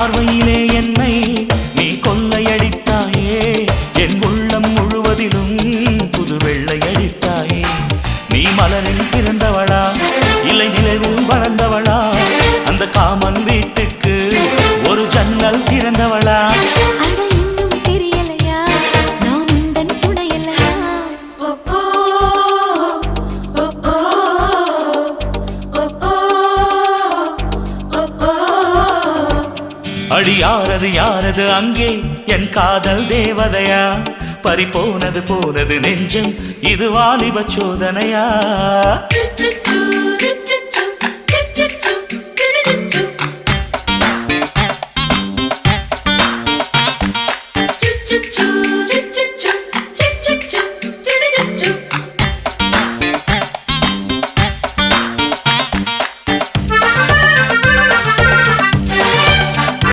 பார்வையிலே என்னை நீ கொள்ளையடித்தாயே, என் உள்ளம் முழுவதிலும் புது வெள்ளையடித்தாயே. நீ மலரில் பிறந்தவளா இல்லை நிலவில் வளர்ந்தவளா, அந்த காமன் வீட்டுக்கு ஒரு ஜன்னல் திறந்தவளா? அடி யாரது யாரது அங்கே என் காதல் தேவதையா? பறிபோனது போனது நெஞ்சம், இது வாலிப சோதனையா?